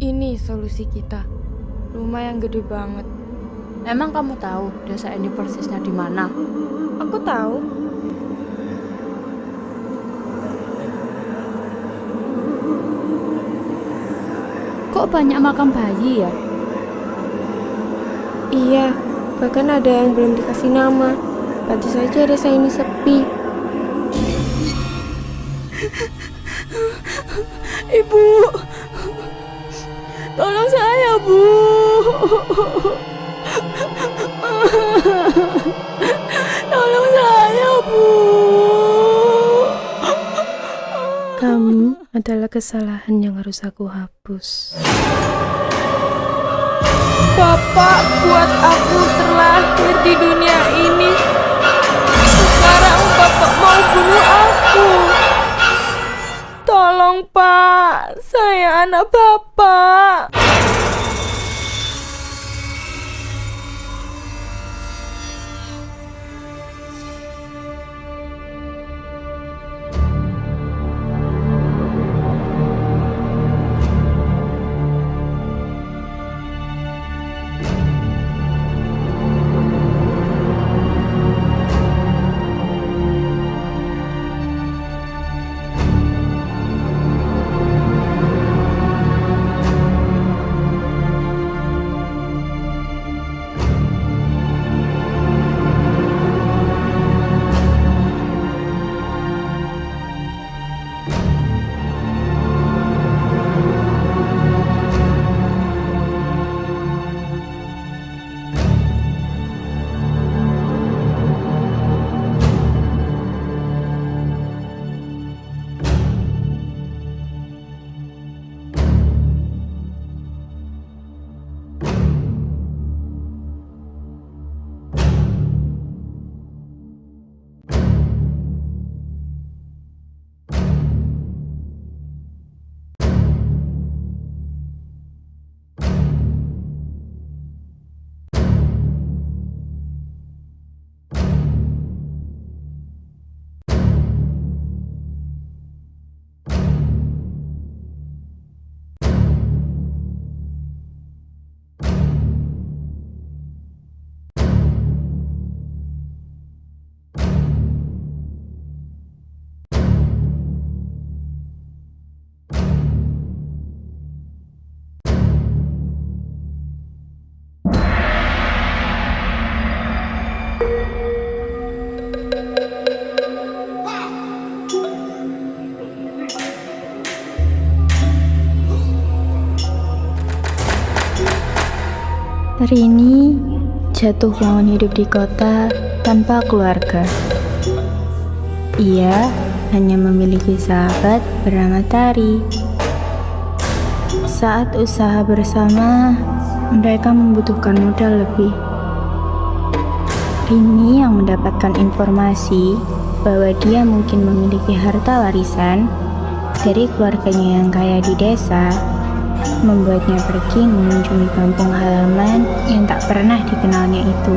Ini solusi kita. Rumah yang gede banget. Emang kamu tahu desa ini persisnya di mana? Aku tahu. Kok banyak makam bayi ya? Iya, bahkan ada yang belum dikasih nama. Pantas saja desa ini sepi. Ibu, tolong saya, Bu. Tolong saya, Bu. Kamu adalah kesalahan yang harus aku hapus. Bapak buat aku terlahir di dunia ini. Sekarang Bapak mau bunuh aku. Tolong, Pak. Saya anak Bapak. Rini jatuh bangun hidup di kota tanpa keluarga. Ia hanya memiliki sahabat bernama Tari. Saat usaha bersama, mereka membutuhkan modal lebih. Rini yang mendapatkan informasi bahwa dia mungkin memiliki harta warisan dari keluarganya yang kaya di desa, membuatnya pergi mengunjungi kampung halaman yang tak pernah dikenalnya itu.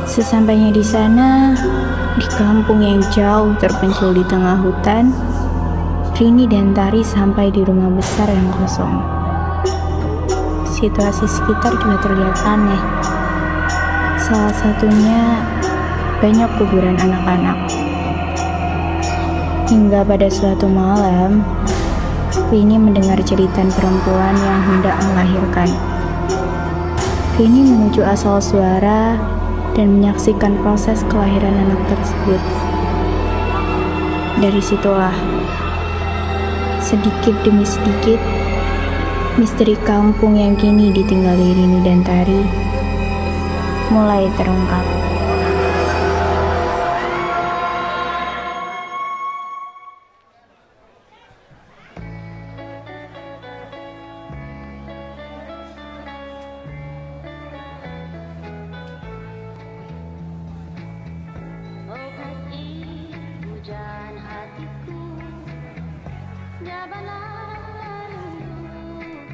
Sesampainya di sana, di kampung yang jauh terpencil di tengah hutan, Rini dan Tari sampai di rumah besar yang kosong. Situasi sekitar juga terlihat aneh. Salah satunya, banyak kuburan anak-anak. Hingga pada suatu malam, Rini mendengar jeritan perempuan yang hendak melahirkan. Rini menuju asal suara dan menyaksikan proses kelahiran anak tersebut. Dari situlah, sedikit demi sedikit, misteri kampung yang kini ditinggali Rini dan Tari mulai terungkap.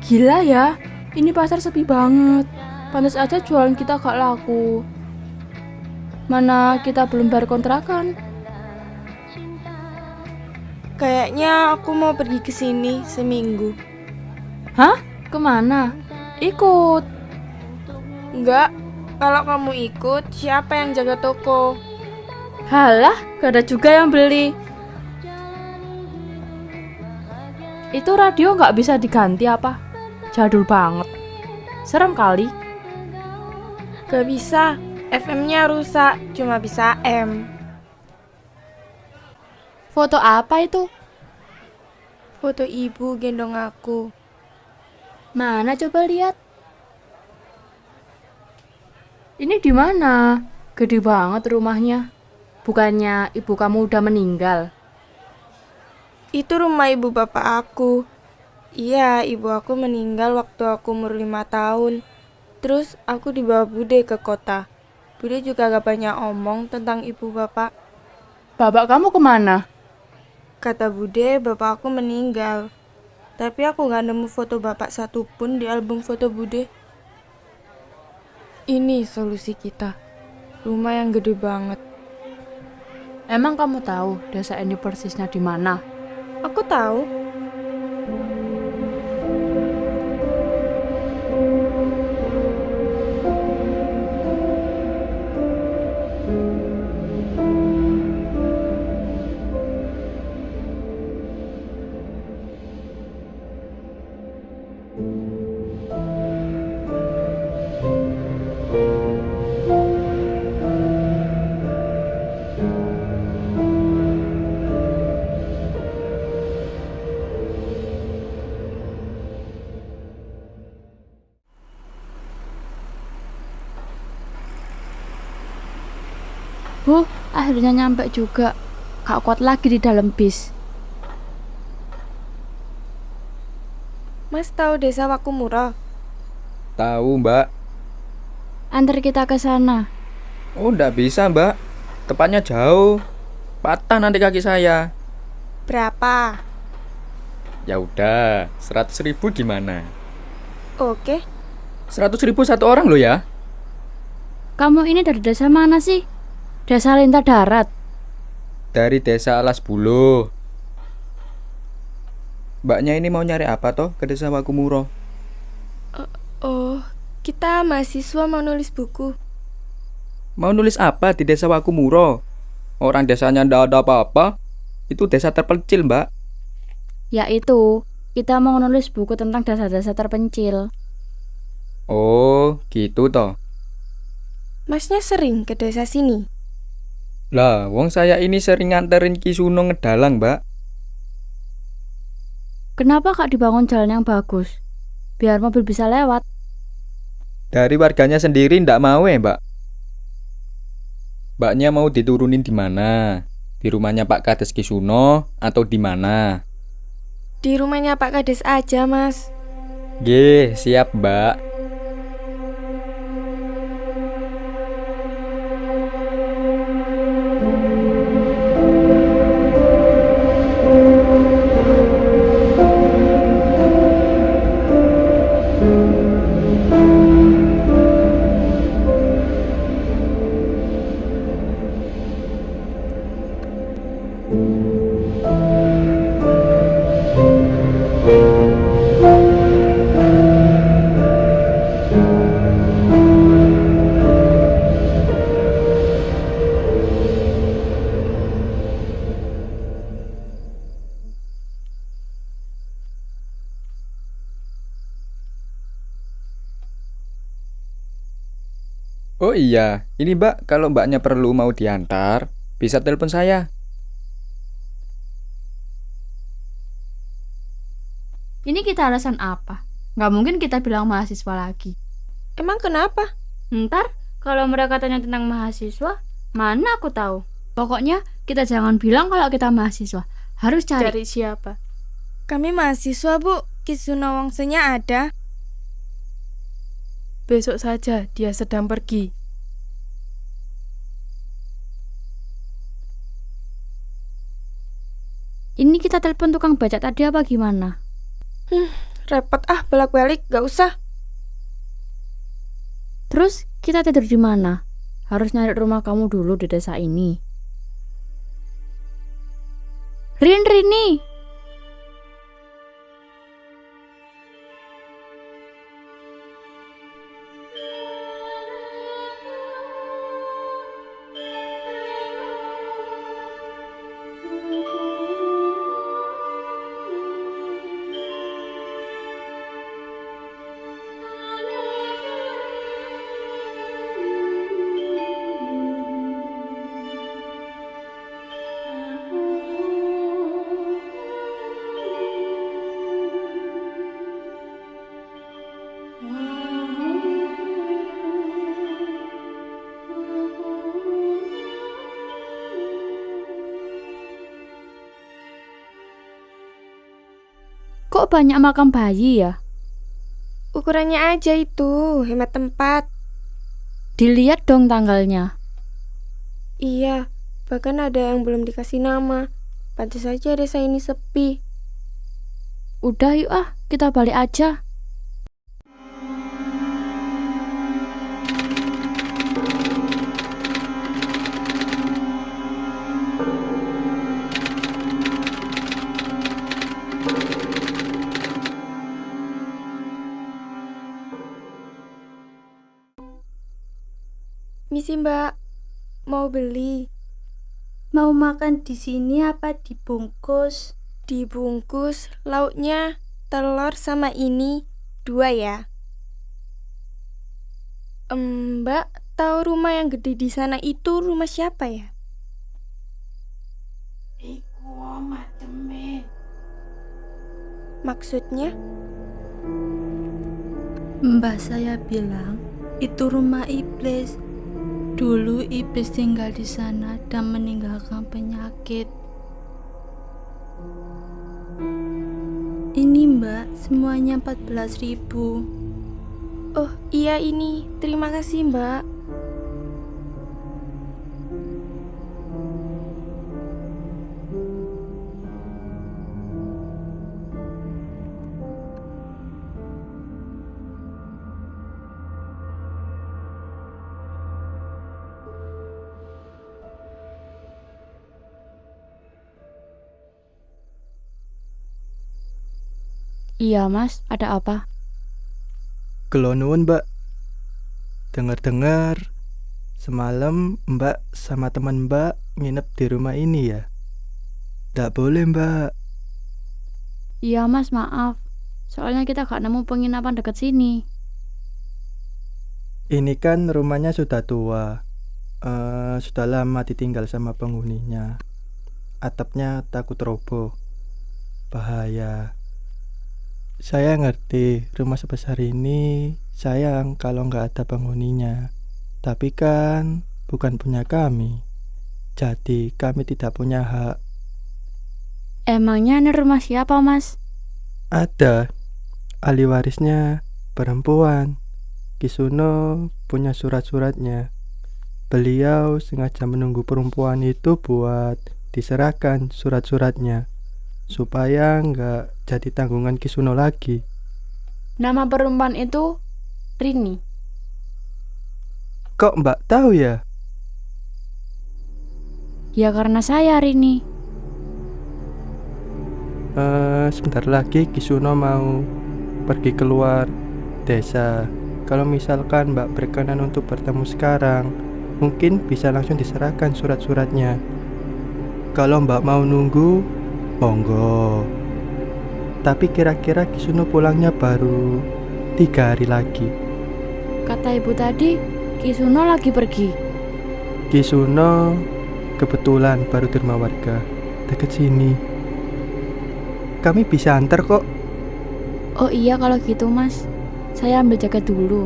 Gila ya, ini pasar sepi banget. Pantas aja jualan kita gak laku. Mana kita belum bayar kontrakan. Kayaknya aku mau pergi ke sini seminggu. Hah? Kemana? Ikut. Enggak, kalau kamu ikut, siapa yang jaga toko? Halah, gak ada juga yang beli. Itu radio gak bisa diganti apa? Jadul banget. Serem kali. Gak bisa, FM-nya rusak, cuma bisa M. Foto apa itu? Foto ibu gendong aku. Mana coba lihat? Ini di mana? Gede banget rumahnya. Bukannya ibu kamu udah meninggal? Itu rumah ibu bapak aku. Iya, ibu aku meninggal waktu aku umur 5 tahun. Terus aku dibawa Bude ke kota. Bude juga gak banyak omong tentang ibu bapak. Bapak kamu kemana? Kata Bude, bapak aku meninggal. Tapi aku gak nemu foto bapak satupun di album foto Bude. Ini solusi kita. Rumah yang gede banget. Emang kamu tahu desa ini persisnya di mana? Aku tahu. Akhirnya nyampe juga. Gak kuat lagi di dalam bis. Mas tahu desa Wakumuro? Tahu, Mbak. Antar kita ke sana. Oh, ndak bisa, Mbak. Tepatnya jauh. Patah nanti kaki saya. Berapa? Ya udah, 100.000 gimana? Oke. 100.000 satu orang loh ya. Kamu ini dari desa mana sih? Desa Lintah Darat. Dari desa Alas Buluh. Mbaknya ini mau nyari apa toh ke desa Wakumuro? Oh, kita mahasiswa mau nulis buku. Mau nulis apa di desa Wakumuro? Orang desanya ndak ada apa-apa. Itu desa terpencil, Mbak. Ya itu, kita mau nulis buku tentang desa-desa terpencil. Oh, gitu toh. Masnya sering ke desa sini? Lah, wong saya ini sering nganterin Ki Suno ngedalang, Mbak. Kenapa gak dibangun jalan yang bagus? Biar mobil bisa lewat. Dari warganya sendiri ndak mau Mbak. Mbaknya mau diturunin di mana? Di rumahnya Pak Kades Ki Suno atau di mana? Di rumahnya Pak Kades aja, Mas. Nggih, siap, Mbak. Oh iya, ini Mbak, kalau Mbaknya perlu mau diantar, bisa telepon saya. Ini kita alasan apa? Gak mungkin kita bilang mahasiswa lagi. Emang kenapa? Ntar kalau mereka tanya tentang mahasiswa, mana aku tahu. Pokoknya kita jangan bilang kalau kita mahasiswa. Harus cari. Dari siapa? Kami mahasiswa, Bu. Kisuno Wongsonya ada. Besok saja, dia sedang pergi. Ini kita telepon tukang baca tadi apa gimana? Repot bolak-balik, gak usah. Terus kita tidur di mana? Harus nyari rumah kamu dulu di desa ini. Rini. Kok banyak makam bayi ya? Ukurannya aja itu, hemat tempat. Dilihat dong tanggalnya. Iya, bahkan ada yang belum dikasih nama. Pantas saja desa ini sepi. Udah yuk kita balik aja. Misi Mbak, mau beli? Mau makan di sini apa dibungkus? Dibungkus, lauknya telur sama ini 2 ya. Mbak, tahu rumah yang gede di sana itu rumah siapa ya? Maksudnya? Mbah saya bilang itu rumah iblis. Dulu iblis tinggal di sana dan meninggalkan penyakit. Ini Mbak, semuanya 14.000. Oh iya ini, terima kasih Mbak. Iya mas, ada apa? Kelo nuwun, Mbak. Dengar-dengar semalam Mbak sama teman Mbak nginep di rumah ini ya? Nggak boleh, Mbak. Iya mas, maaf. Soalnya kita gak nemu penginapan dekat sini. Ini kan rumahnya sudah tua. Sudah lama ditinggal sama penghuninya. Atapnya takut roboh. Bahaya. Saya ngerti rumah sebesar ini sayang kalau nggak ada penghuninya. Tapi kan bukan punya kami. Jadi kami tidak punya hak. Emangnya ini rumah siapa mas? Ada ahli warisnya perempuan. Kisuno punya surat-suratnya. Beliau sengaja menunggu perempuan itu buat diserahkan surat-suratnya supaya nggak jadi tanggungan Kisuno lagi. Nama perempuan itu Rini. Kok Mbak tahu ya? Ya karena saya Rini. Sebentar lagi Kisuno mau pergi keluar desa. Kalau misalkan Mbak berkenan untuk bertemu sekarang, mungkin bisa langsung diserahkan surat-suratnya. Kalau Mbak mau nunggu, monggo. Tapi kira-kira Kisuno pulangnya baru 3 hari lagi. Kata ibu tadi, Kisuno lagi pergi. Kisuno kebetulan baru di rumah warga dekat sini. Kami bisa antar kok. Oh iya kalau gitu mas, saya ambil jaket dulu.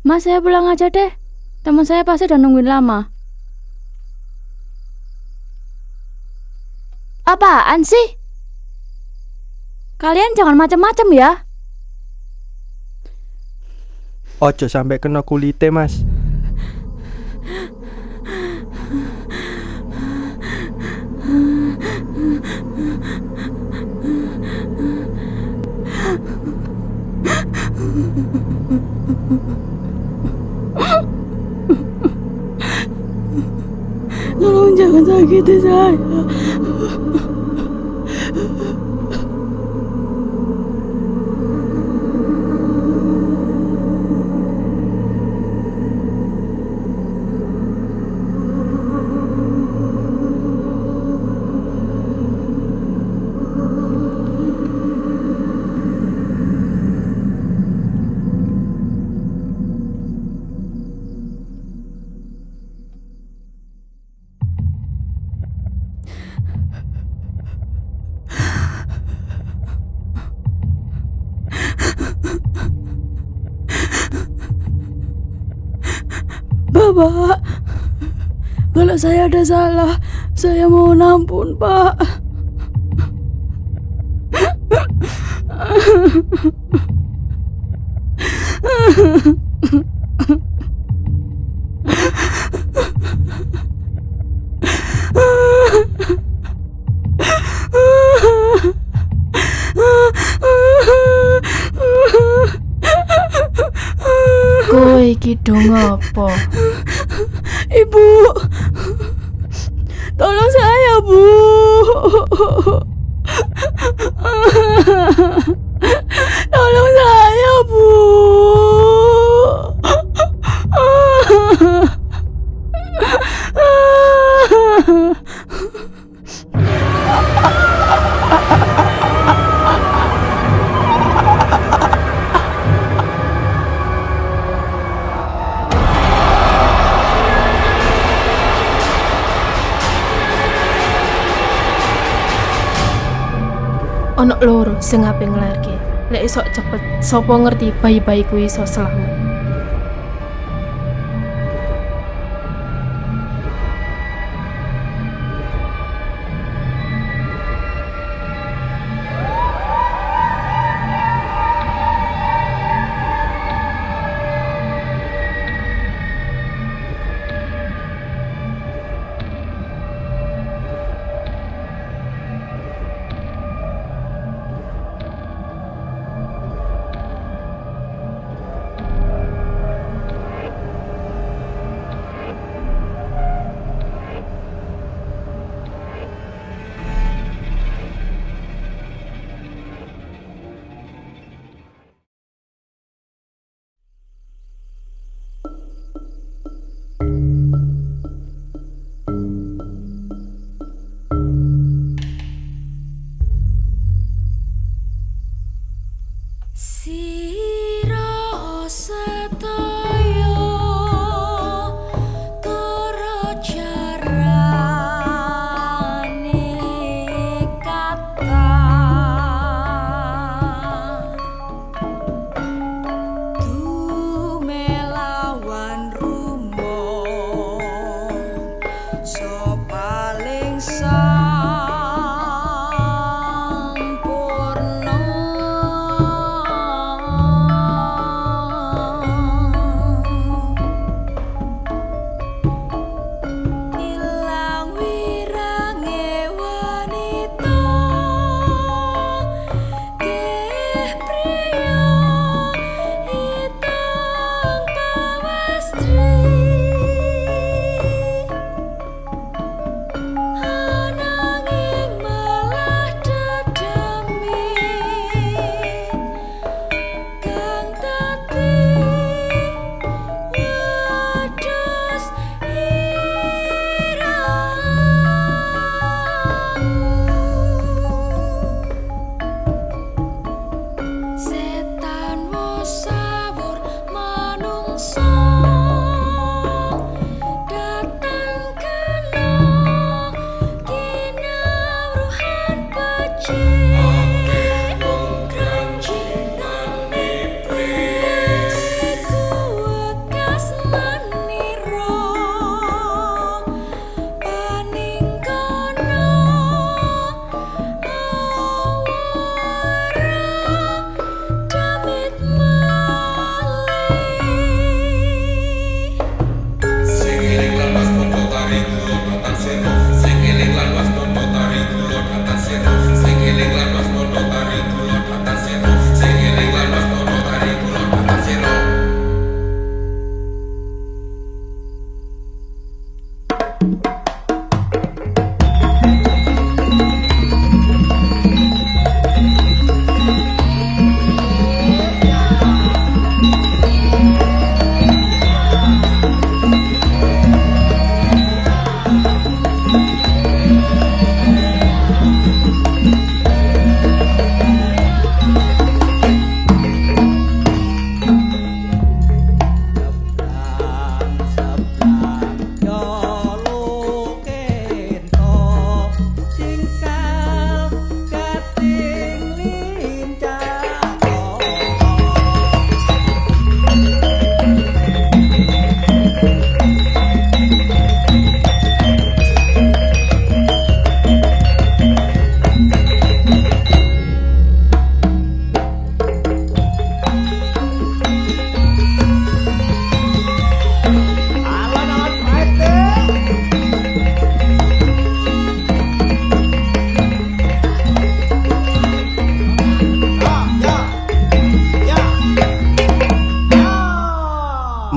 Mas, saya pulang aja deh. Teman saya pasti udah nungguin lama. Apaan sih? Kalian jangan macam-macam ya. Ojo sampai kena kulite, Mas. Tolong jangan sakiti saya. Bapak, kalau saya ada salah, saya mohon ampun, Pak. Kowe iki dong apa? Ibu, tolong saya, Bu. Tolong saya, Bu. Ono loro sing ape nglarke. Lek iso cepet, sapa ngerti bayi-bayi kuwi iso selamat.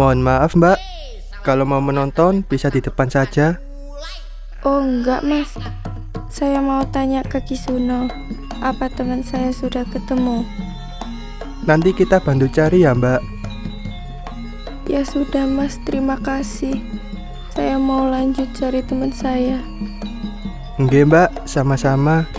Mohon maaf mbak, kalau mau menonton bisa di depan saja. Oh enggak mas, saya mau tanya ke Kisuno, apa teman saya sudah ketemu? Nanti kita bantu cari ya mbak. Ya sudah mas, terima kasih. Saya mau lanjut cari teman saya. Nggih mbak, sama-sama.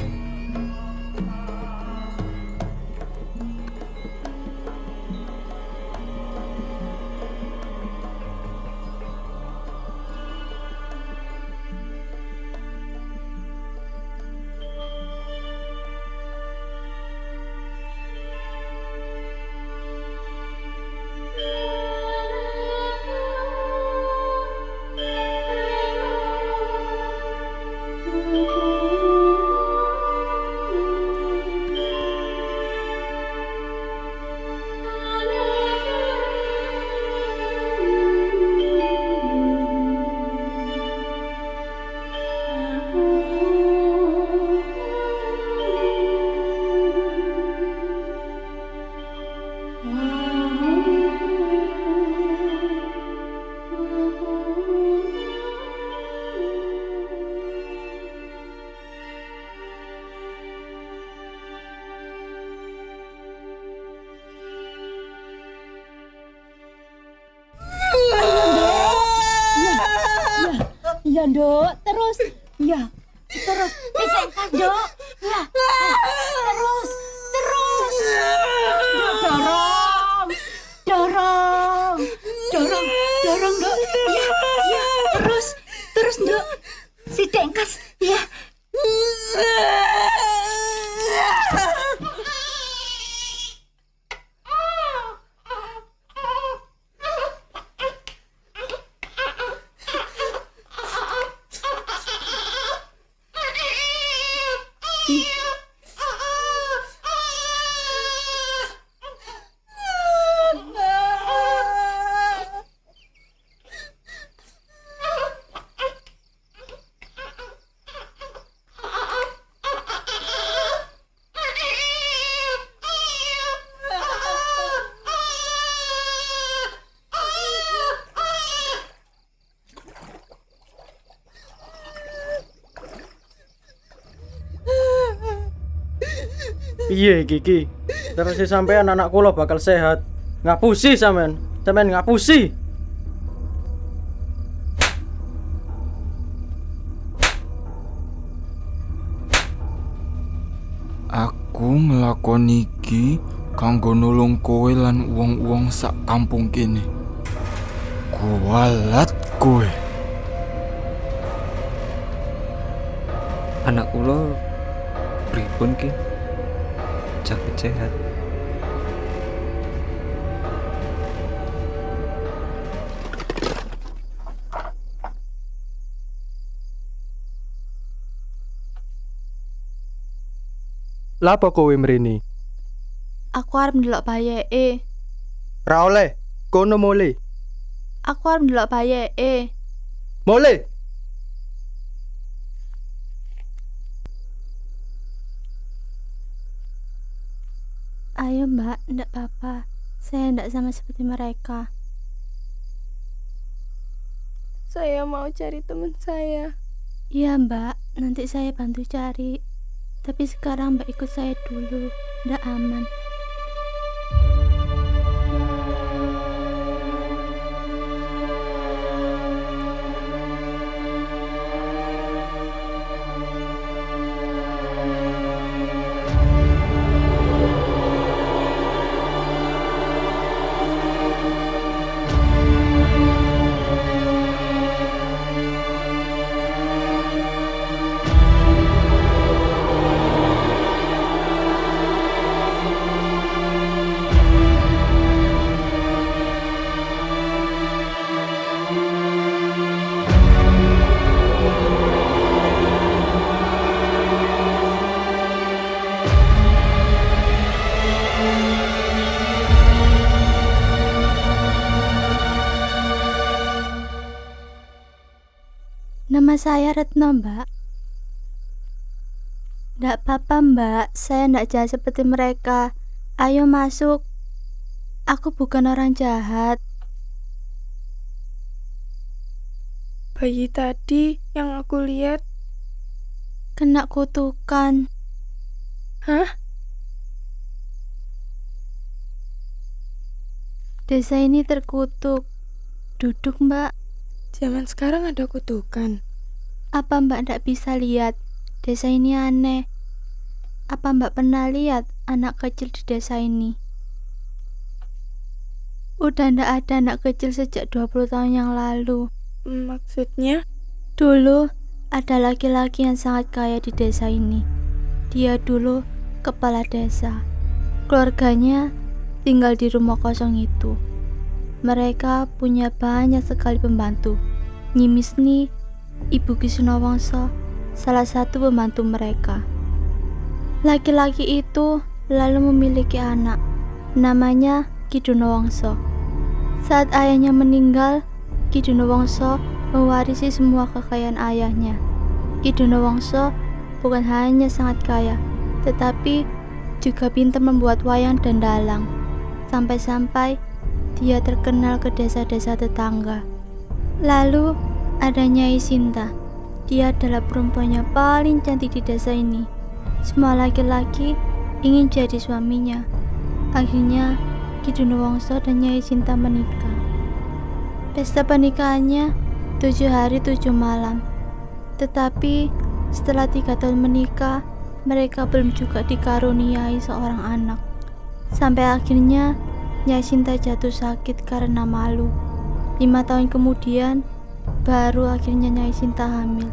Ya Nduk, terus ya terus dicengkas Nduk. Ya terus Nduk, dorong Nduk. Ya terus Nduk, si cengkas ya. Piye Kiki? Terus sampean anak kula bakal sehat. Ngapusi sampean ngapusi. Aku nglakoni iki kanggo nulung kowe lan wong-wong sak kampung kene. Kuwalat kowe. Anak kula pripun ki? Jaket sehat. Lapo kowe mrene? Aku arep ndelok bayeke. Ra oleh, kono mole. Aku arep ndelok bayeke. Mole. Ayo mbak, ndak apa-apa. Saya ndak sama seperti mereka. Saya mau cari teman saya. Iya mbak, nanti saya bantu cari. Tapi sekarang mbak ikut saya dulu, ndak aman. Nama saya Retno, Mbak. Nggak apa-apa, Mbak. Saya nggak jahat seperti mereka. Ayo masuk. Aku bukan orang jahat. Bayi tadi yang aku lihat. Kena kutukan. Hah? Desa ini terkutuk. Duduk, Mbak. Zaman sekarang ada kutukan. Apa Mbak ndak bisa lihat? Desa ini aneh. Apa Mbak pernah lihat anak kecil di desa ini? Udah ndak ada anak kecil sejak 20 tahun yang lalu. Maksudnya? Dulu ada laki-laki yang sangat kaya di desa ini. Dia dulu kepala desa. Keluarganya tinggal di rumah kosong itu. Mereka punya banyak sekali pembantu. Nyi Misni, Ibu Ki Sunawangsa, salah satu pembantu mereka. Laki-laki itu lalu memiliki anak, namanya Ki Dunawangsa. Saat ayahnya meninggal, Ki Dunawangsa mewarisi semua kekayaan ayahnya. Ki Dunawangsa bukan hanya sangat kaya, tetapi juga pintar membuat wayang dan dalang. Sampai-sampai dia terkenal ke desa-desa tetangga. Lalu ada Nyai Sinta. Dia adalah perempuan yang paling cantik di desa ini. Semua laki-laki ingin jadi suaminya. Akhirnya Ki Dunawangsa dan Nyai Sinta menikah. Pesta pernikahannya 7 hari 7 malam. Tetapi setelah 3 tahun menikah, mereka belum juga dikaruniai seorang anak. Sampai akhirnya Nyai Sinta jatuh sakit karena malu. 5 tahun kemudian, baru akhirnya Nyai Sinta hamil.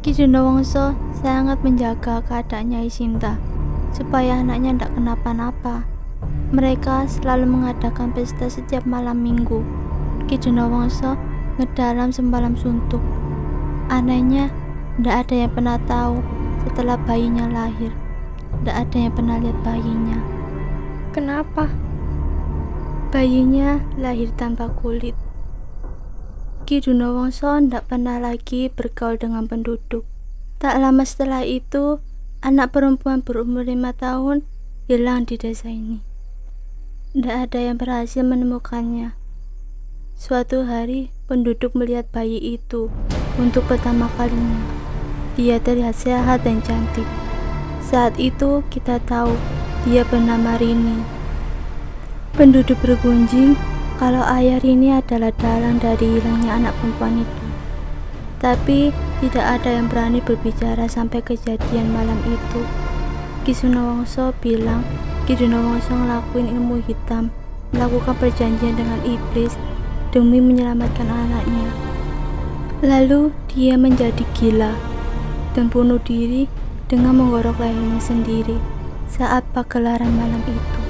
Ki Dunawangsa sangat menjaga keadaan Nyai Sinta supaya anaknya tidak kenapa-napa. Mereka selalu mengadakan pesta setiap malam minggu. Ki Dunawangsa ngedalam semalam suntuk. Anehnya, tidak ada yang pernah tahu setelah bayinya lahir. Tidak ada yang pernah lihat bayinya. Kenapa? Bayinya lahir tanpa kulit. Ki Dunawangsa tidak pernah lagi bergaul dengan penduduk. Tak lama setelah itu, anak perempuan berumur 5 tahun hilang di desa ini. Tidak ada yang berhasil menemukannya. Suatu hari, penduduk melihat bayi itu untuk pertama kalinya. Dia terlihat sehat dan cantik. Saat itu kita tahu dia bernama Rini. Penduduk bergunjing kalau ayah Rini adalah dalang dari hilangnya anak perempuan itu. Tapi tidak ada yang berani berbicara sampai kejadian malam itu. Ki Sunawangsa bilang Ki Dunawangsa ngelakuin ilmu hitam, melakukan perjanjian dengan iblis demi menyelamatkan anaknya. Lalu dia menjadi gila dan bunuh diri dengan menggorok lehernya sendiri saat pagelaran malam itu.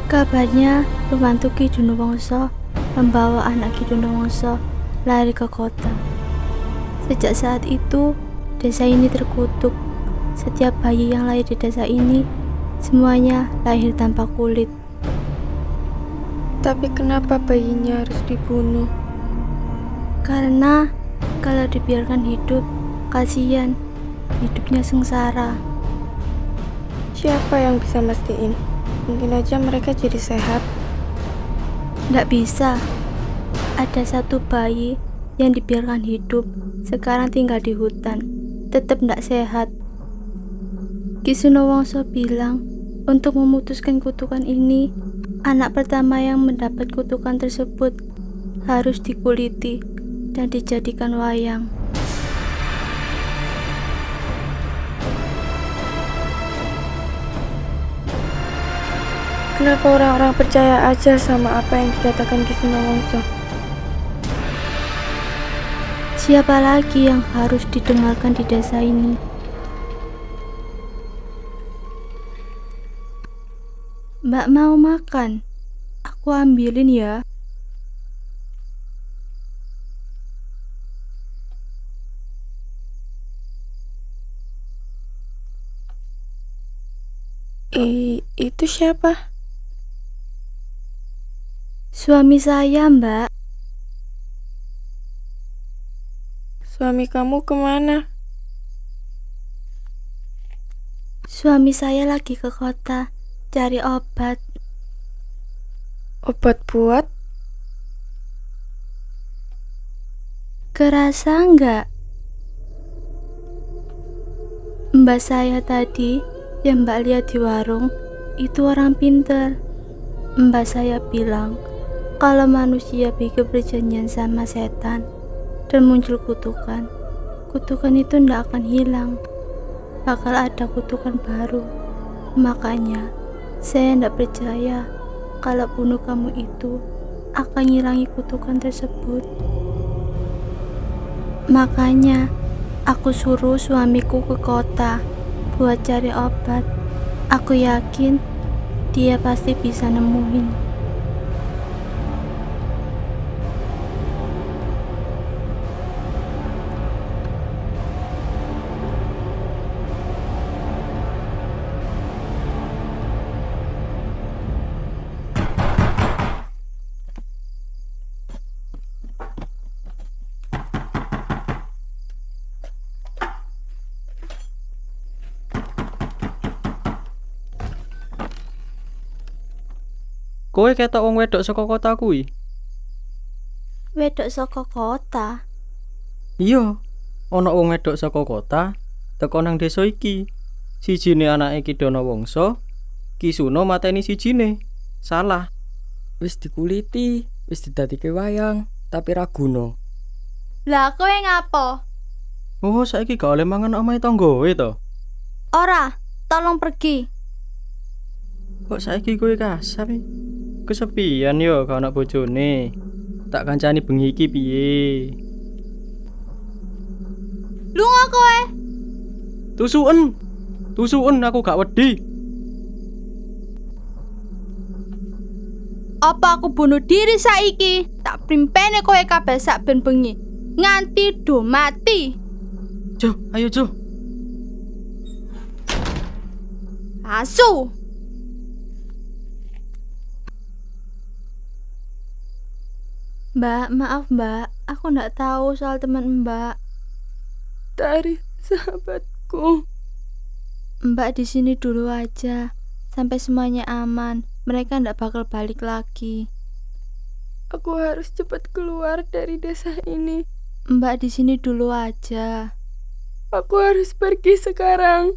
Kabarnya pembantu Ki Dunawangsa membawa anak Ki Dunawangsa lari ke kota. Sejak saat itu, desa ini terkutuk. Setiap bayi yang lahir di desa ini semuanya lahir tanpa kulit. Tapi kenapa bayinya harus dibunuh? Karena kalau dibiarkan hidup, kasihan, hidupnya sengsara. Siapa yang bisa mastiin? Mungkin aja mereka jadi sehat. Nggak bisa. Ada satu bayi yang dibiarkan hidup, sekarang tinggal di hutan, tetap nggak sehat. Ki Sunawangsa bilang, untuk memutuskan kutukan ini, anak pertama yang mendapat kutukan tersebut harus dikuliti dan dijadikan wayang. Kenapa orang-orang percaya aja sama apa yang dikatakan Ki Sunawangsa? Siapa lagi yang harus didengarkan di desa ini? Mbak mau makan? Aku ambilin ya. Itu siapa? Suami saya, Mbak. Suami kamu kemana? Suami saya lagi ke kota cari obat. Obat buat? Kerasa nggak? Mbak saya tadi yang Mbak lihat di warung itu orang pinter. Mbak saya bilang kalau manusia bikin perjanjian sama setan dan muncul kutukan, kutukan itu ndak akan hilang, bakal ada kutukan baru. Makanya saya ndak percaya kalau bunuh kamu itu akan ngilangi kutukan tersebut. Makanya aku suruh suamiku ke kota buat cari obat. Aku yakin dia pasti bisa nemuin. Kowe ketok wong wedok saka kota kuwi? Wedok saka kota? Iya, ana wong wedok saka kota teko nang desa iki. Sijine anake Ki Danawangsa, Ki Suna mateni sijine. Salah. Wis dikuliti, wis didadike wayang, tapi ra guna. Lah kowe ngapo? Oh, saiki gak oleh mangan omahe tanggoe to. Ora, tolong pergi. Kok saiki kowe kasar? Kesepian yo gak ana bojone. Tak kancani bengi iki piye? Lunga kowe. Tusuken aku gak wedi. Apa aku bunuh diri saiki? Tak primpene kowe kabeh sak ben bengi. Nganti do mati. Jo, ayo Jo. Asu. Mbak, maaf Mbak, aku ndak tahu soal teman Mbak. Tari, sahabatku. Mbak di sini dulu aja, sampai semuanya aman. Mereka ndak bakal balik lagi. Aku harus cepat keluar dari desa ini. Mbak di sini dulu aja. Aku harus pergi sekarang.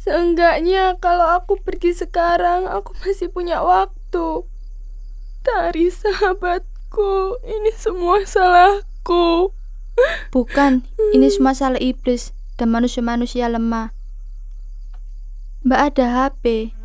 Seenggaknya kalau aku pergi sekarang, aku masih punya waktu. Tari, sahabatku. Ini semua salahku. Bukan, ini semua salah iblis dan manusia-manusia lemah. Mbak ada HP.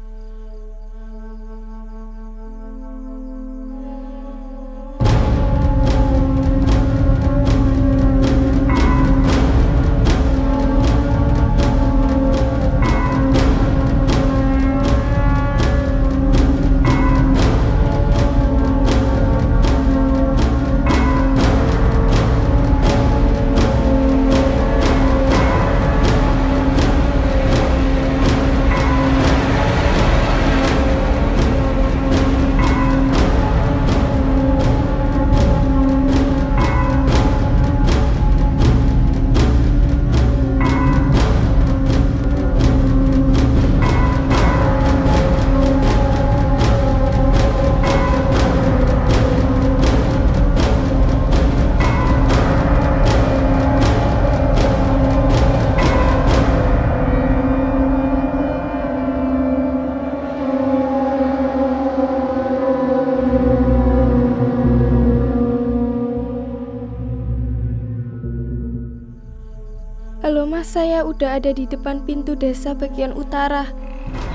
Halo mas, saya udah ada di depan pintu desa bagian utara.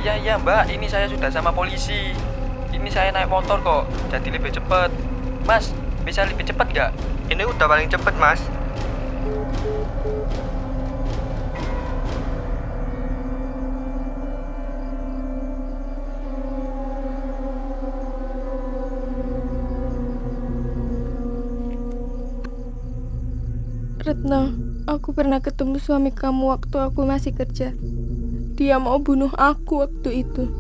Iya mbak, ini saya sudah sama polisi. Ini saya naik motor kok, jadi lebih cepat. Mas, bisa lebih cepat nggak? Ini udah paling cepat mas. Retno, aku pernah ketemu suami kamu waktu aku masih kerja. Dia mau bunuh aku waktu itu.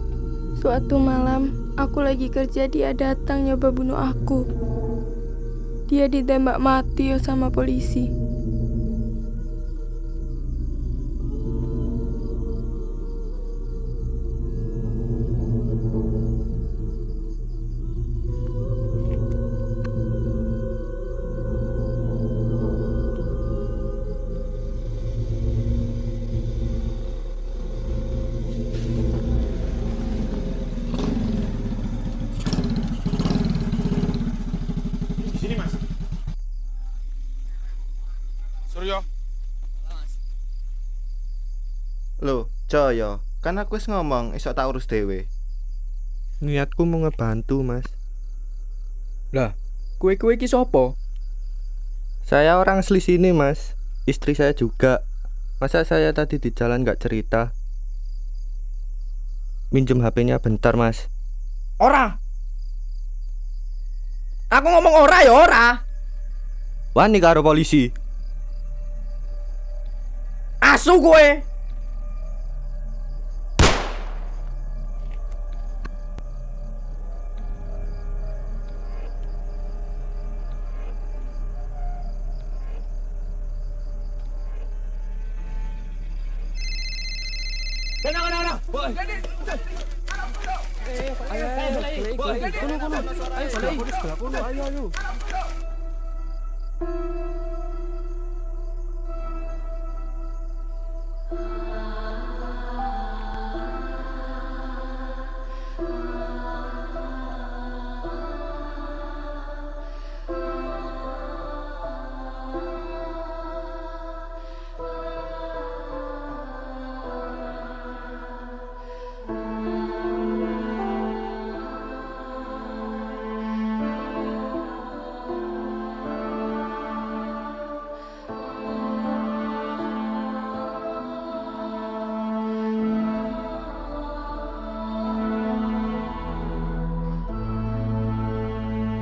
Suatu malam, aku lagi kerja, dia datang nyoba bunuh aku. Dia ditembak mati sama polisi. percaya. Kan aku wis ngomong esok tak urus dhewe. Niatku mau ngebantu, Mas. Lah, kue-kue iki sapa? Saya orang asli sini, Mas. Istri saya juga. Masa saya tadi di jalan nggak cerita? Minjem HP-nya bentar, Mas. Ora. Aku ngomong ora ya ora. Wani karo polisi. Asu kowe.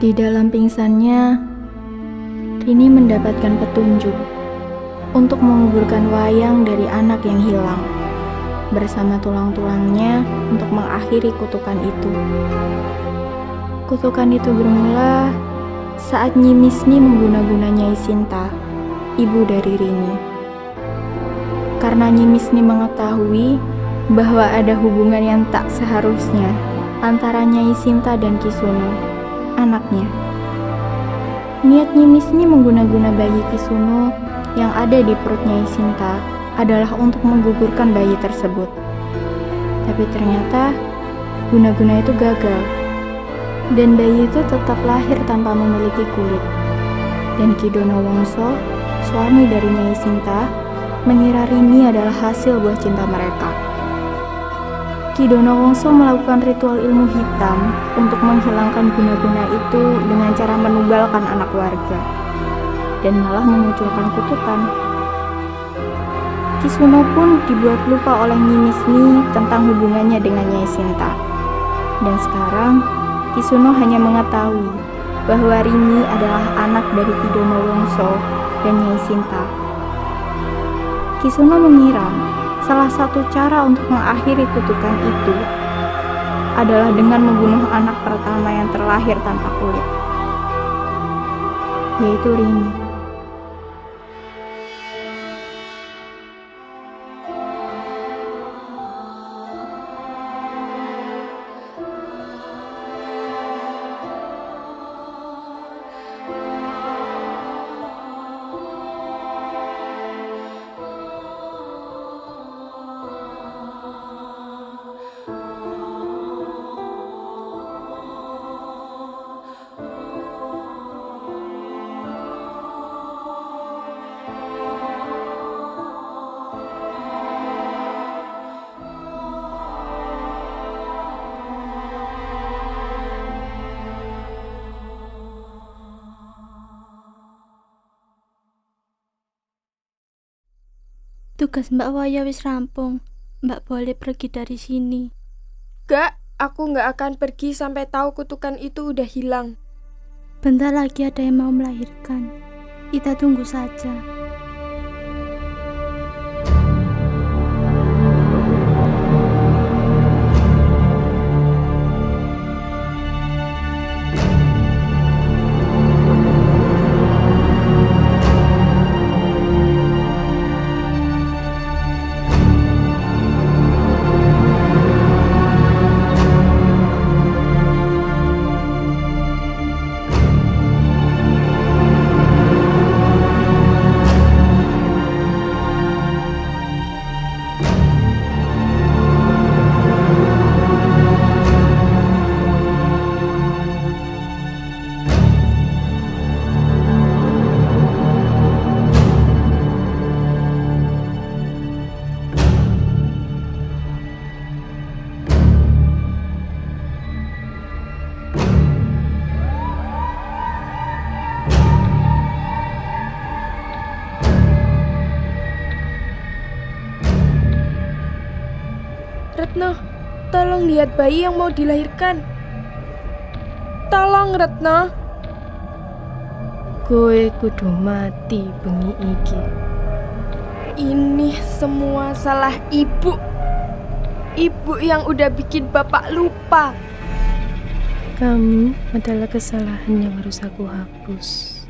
Di dalam pingsannya, Rini mendapatkan petunjuk untuk menguburkan wayang dari anak yang hilang bersama tulang-tulangnya untuk mengakhiri kutukan itu. Kutukan itu bermula saat Nyi Misni mengguna-guna Nyai Sinta, ibu dari Rini. Karena Nyi Misni mengetahui bahwa ada hubungan yang tak seharusnya antara Nyai Sinta dan Kisuno, anaknya. Niat Nyi Misni mengguna-guna bayi Kisuno yang ada di perut Nyai Sinta adalah untuk menggugurkan bayi tersebut. Tapi ternyata guna-guna itu gagal, dan bayi itu tetap lahir tanpa memiliki kulit. Dan Ki Dono Wongso, suami dari Nyai Sinta, mengira Rini adalah hasil buah cinta mereka. Ki Dono Wongso melakukan ritual ilmu hitam untuk menghilangkan guna-guna itu dengan cara menubalkan anak warga dan malah memunculkan kutukan. Kisuno pun dibuat lupa oleh Nyi Misni tentang hubungannya dengan Nyai Sinta. Dan sekarang Kisuno hanya mengetahui bahwa Rini adalah anak dari Ki Dono Wongso dan Nyai Sinta. Kisuno mengira salah satu cara untuk mengakhiri kutukan itu adalah dengan membunuh anak pertama yang terlahir tanpa kulit, yaitu Rini. Tugas Mbak Waya wis rampung. Mbak boleh pergi dari sini. Gak, aku gak akan pergi sampai tahu kutukan itu udah hilang. Bentar lagi ada yang mau melahirkan. Kita tunggu saja. Retno, tolong lihat bayi yang mau dilahirkan. Tolong Retno. Kowe kudu mati bengi iki. Ini semua salah ibu. Ibu yang udah bikin bapak lupa. Kamu adalah kesalahan yang harus aku hapus.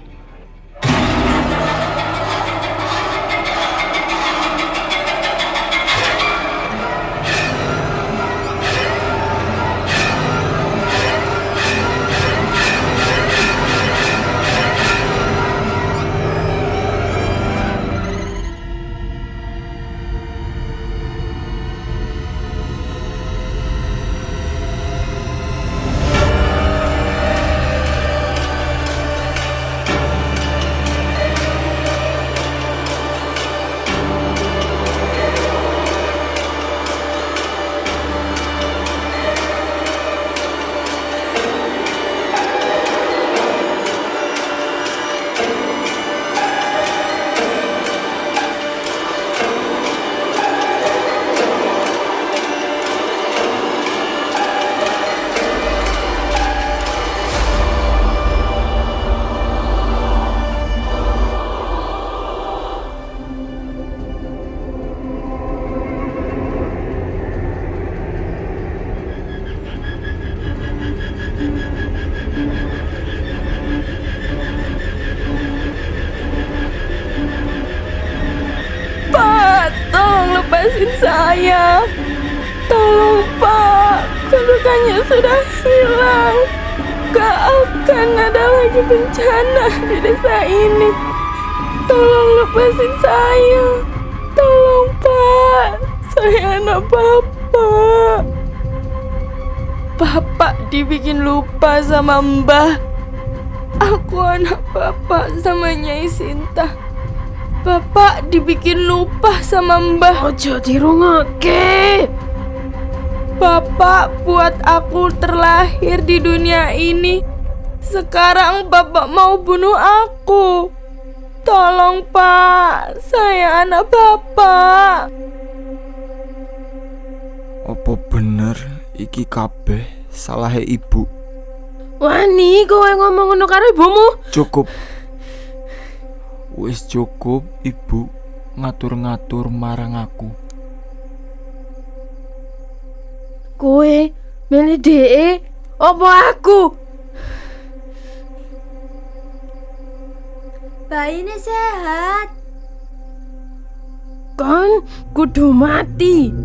Lepasin saya. Tolong Pak, kedudukannya sudah hilang. Gak akan ada lagi bencana di desa ini. Tolong lepasin saya. Tolong Pak, saya anak Bapak. Bapak dibikin lupa sama Mbah. Aku anak Bapak sama Nyai Sinta. Bapak dibikin lupa sama Mbah. Ojo dirungake. Bapak buat aku terlahir di dunia ini. Sekarang Bapak mau bunuh aku. Tolong Pak, saya anak Bapak. Apa bener iki kabeh salahe ibu? Wani, kowe ngomong ngono karo ibumu? Cukup. Wis cukup ibu ngatur-ngatur marang aku. Kowe milih dhek apa aku? Bayi ini sehat. Kon kudu mati.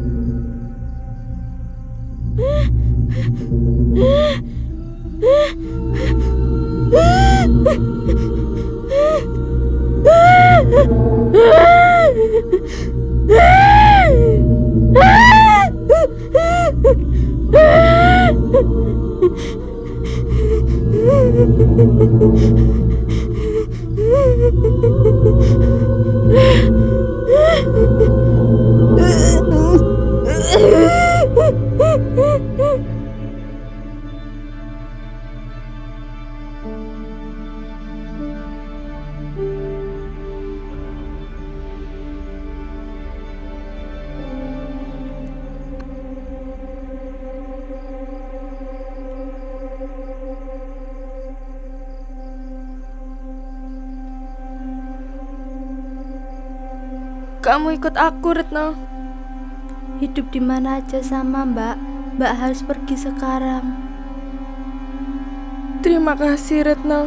Kamu ikut aku, Retno. Hidup di mana aja sama Mbak. Mbak harus pergi sekarang. Terima kasih, Retno.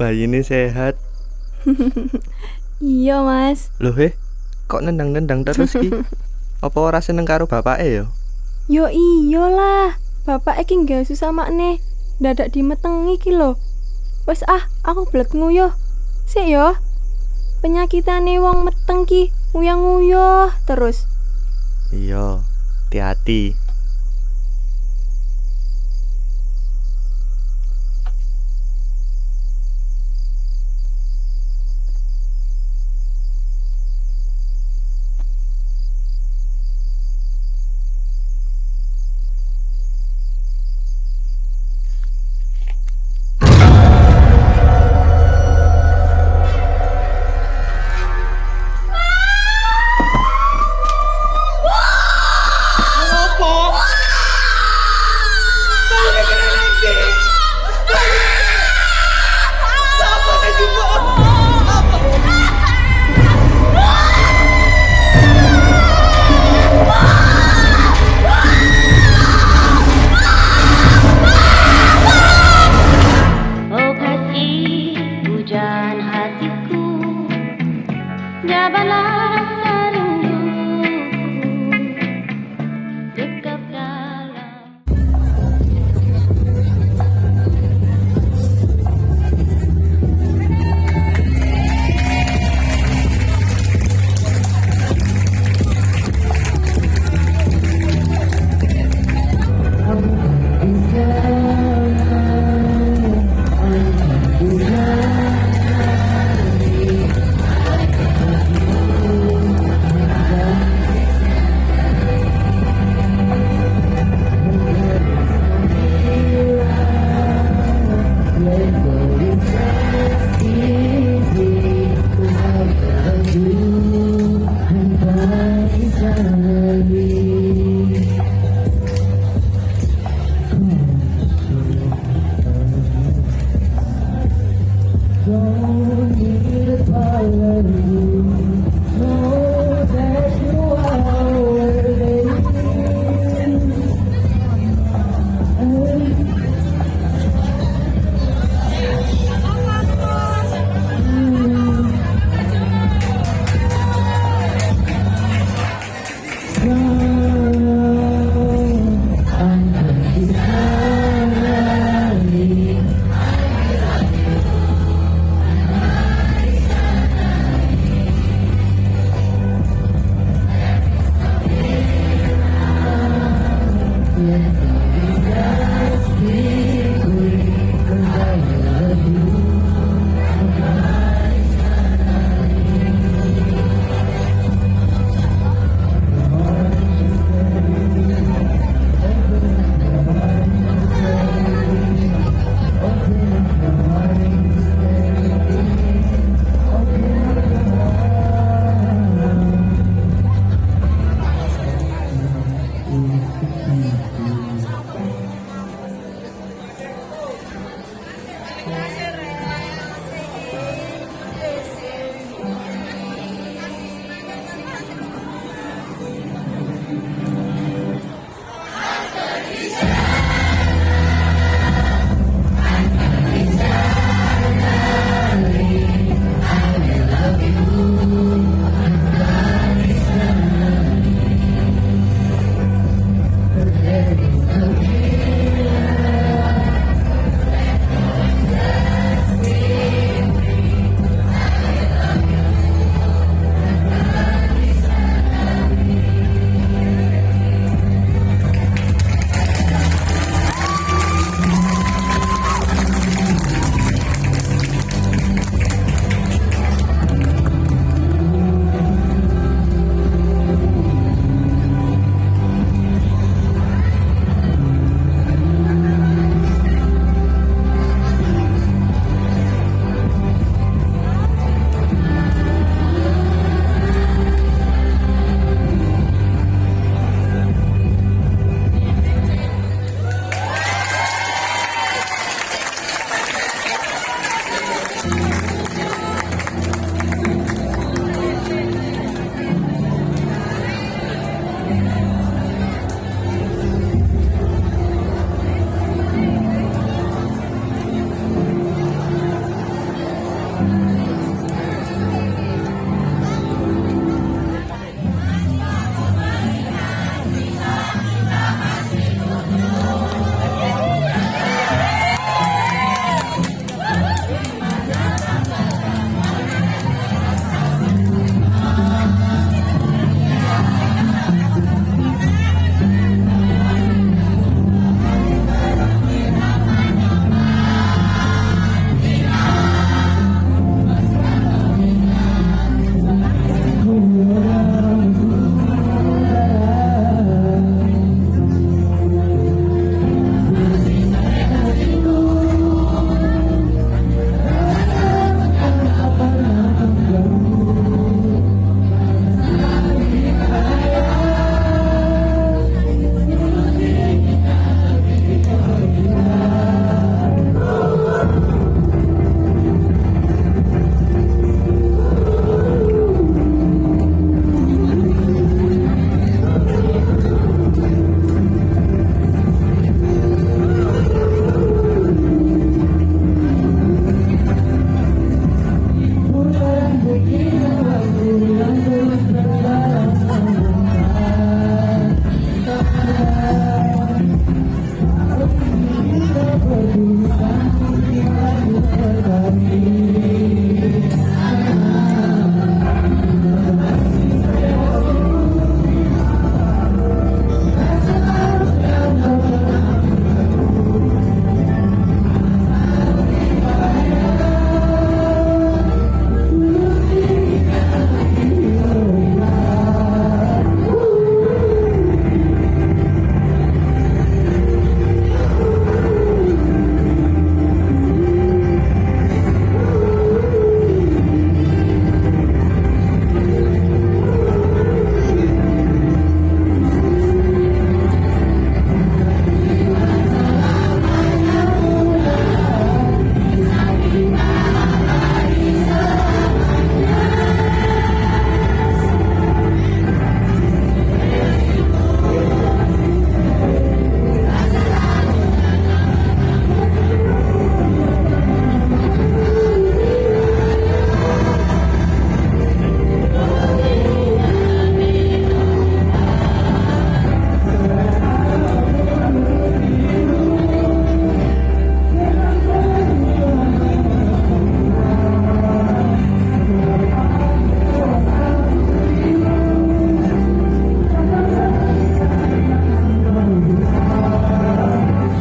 Bayi ini sehat. Iya, Mas. Loh, kok nendang-nendang terus ki? Apa ora seneng karo bapake ya? Yo iyalah. Bapak iki nggak susah makne. Dadak dimetengi ki lho. Wes aku belet nguyuh. Sik yo. Penyakitane wong meteng ki nguyang-nguyuh terus. Iya, hati-hati. Apa?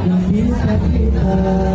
Yang bisa kita